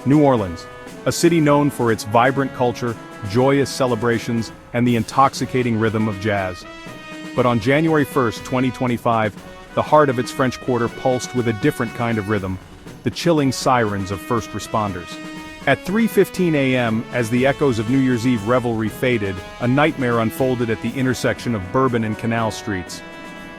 New Orleans, a city known for its vibrant culture, joyous celebrations, and the intoxicating rhythm of jazz. But on January 1st, 2025, the heart of its French Quarter pulsed with a different kind of rhythm, the chilling sirens of first responders. At 3:15 a.m., as the echoes of New Year's Eve revelry faded, a nightmare unfolded at the intersection of Bourbon and Canal Streets.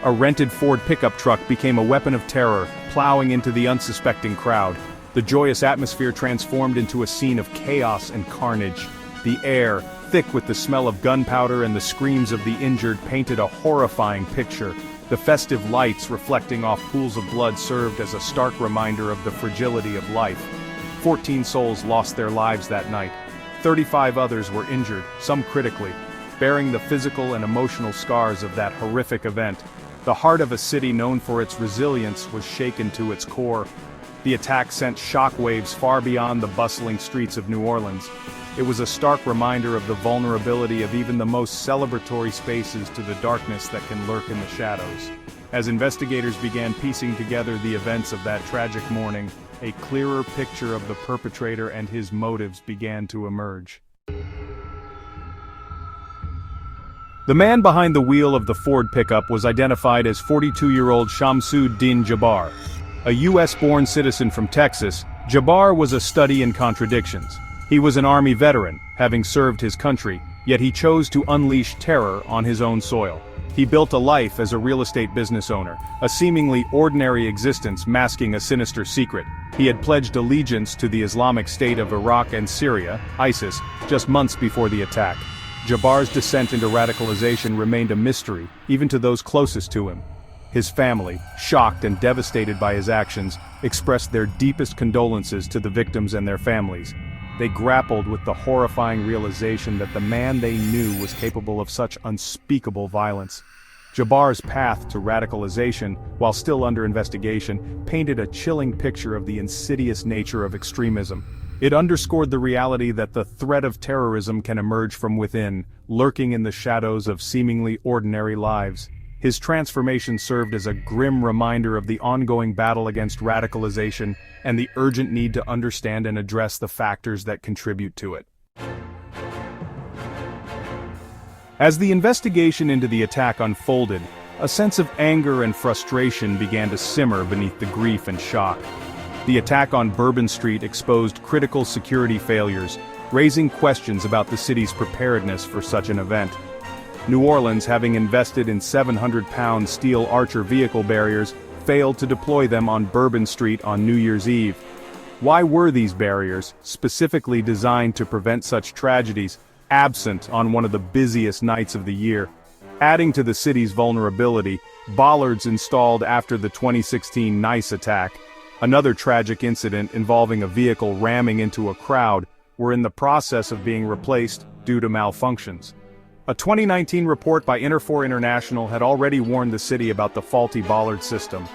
A rented Ford pickup truck became a weapon of terror, plowing into the unsuspecting crowd. The joyous atmosphere transformed into a scene of chaos and carnage. The air, thick with the smell of gunpowder and the screams of the injured, painted a horrifying picture. The festive lights reflecting off pools of blood served as a stark reminder of the fragility of life. 14 souls lost their lives that night. 35 others were injured, some critically, bearing the physical and emotional scars of that horrific event. The heart of a city known for its resilience was shaken to its core. The attack sent shockwaves far beyond the bustling streets of New Orleans. It was a stark reminder of the vulnerability of even the most celebratory spaces to the darkness that can lurk in the shadows. As investigators began piecing together the events of that tragic morning, a clearer picture of the perpetrator and his motives began to emerge. The man behind the wheel of the Ford pickup was identified as 42-year-old Shamsuddin Jabbar. A US-born citizen from Texas, Jabbar was a study in contradictions. He was an Army veteran, having served his country, yet he chose to unleash terror on his own soil. He built a life as a real estate business owner, a seemingly ordinary existence masking a sinister secret. He had pledged allegiance to the Islamic State of Iraq and Syria, ISIS, just months before the attack. Jabbar's descent into radicalization remained a mystery, even to those closest to him. His family, shocked and devastated by his actions, expressed their deepest condolences to the victims and their families. They grappled with the horrifying realization that the man they knew was capable of such unspeakable violence. Jabbar's path to radicalization, while still under investigation, painted a chilling picture of the insidious nature of extremism. It underscored the reality that the threat of terrorism can emerge from within, lurking in the shadows of seemingly ordinary lives. His transformation served as a grim reminder of the ongoing battle against radicalization and the urgent need to understand and address the factors that contribute to it. As the investigation into the attack unfolded, a sense of anger and frustration began to simmer beneath the grief and shock. The attack on Bourbon Street exposed critical security failures, raising questions about the city's preparedness for such an event. New Orleans, having invested in 700-pound steel Archer vehicle barriers, failed to deploy them on Bourbon Street on New Year's Eve. Why were these barriers, specifically designed to prevent such tragedies, absent on one of the busiest nights of the year? Adding to the city's vulnerability, bollards installed after the 2016 Nice attack, another tragic incident involving a vehicle ramming into a crowd, were in the process of being replaced due to malfunctions. A 2019 report by Interfor International had already warned the city about the faulty bollard system.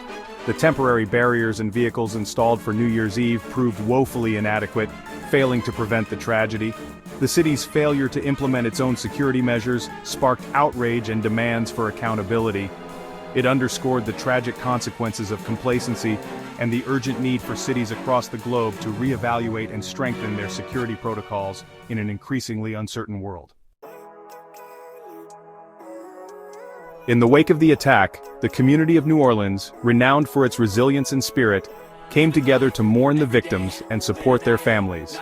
The temporary barriers and vehicles installed for New Year's Eve proved woefully inadequate, failing to prevent the tragedy. The city's failure to implement its own security measures sparked outrage and demands for accountability. It underscored the tragic consequences of complacency and the urgent need for cities across the globe to reevaluate and strengthen their security protocols in an increasingly uncertain world. In the wake of the attack, the community of New Orleans, renowned for its resilience and spirit, came together to mourn the victims and support their families.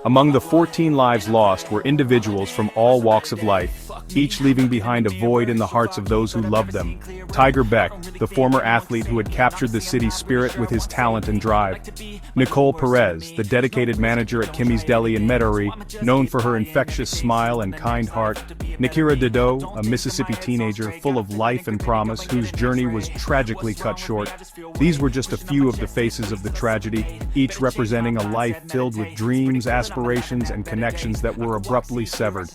Among the 14 lives lost were individuals from all walks of life, each leaving behind a void in the hearts of those who loved them. Tiger Beck, the former athlete who had captured the city's spirit with his talent and drive. Nicole Perez, the dedicated manager at Kimmy's Deli in Metairie, known for her infectious smile and kind heart. Nikira Dado, a Mississippi teenager full of life and promise whose journey was tragically cut short. These were just a few of the faces of the tragedy, each representing a life filled with dreams, aspirations, and connections that were abruptly severed.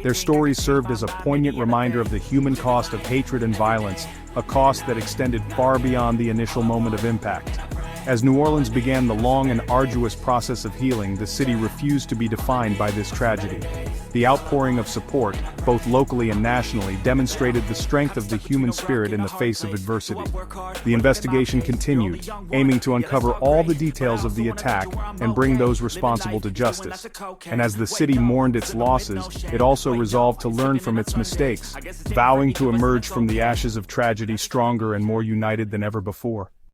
Their stories served as a poignant reminder of the human cost of hatred and violence, a cost that extended far beyond the initial moment of impact. As New Orleans began the long and arduous process of healing, the city refused to be defined by this tragedy. The outpouring of support, both locally and nationally, demonstrated the strength of the human spirit in the face of adversity. The investigation continued, aiming to uncover all the details of the attack and bring those responsible to justice. And as the city mourned its losses, it also resolved to learn from its mistakes, vowing to emerge from the ashes of tragedy stronger and more united than ever before.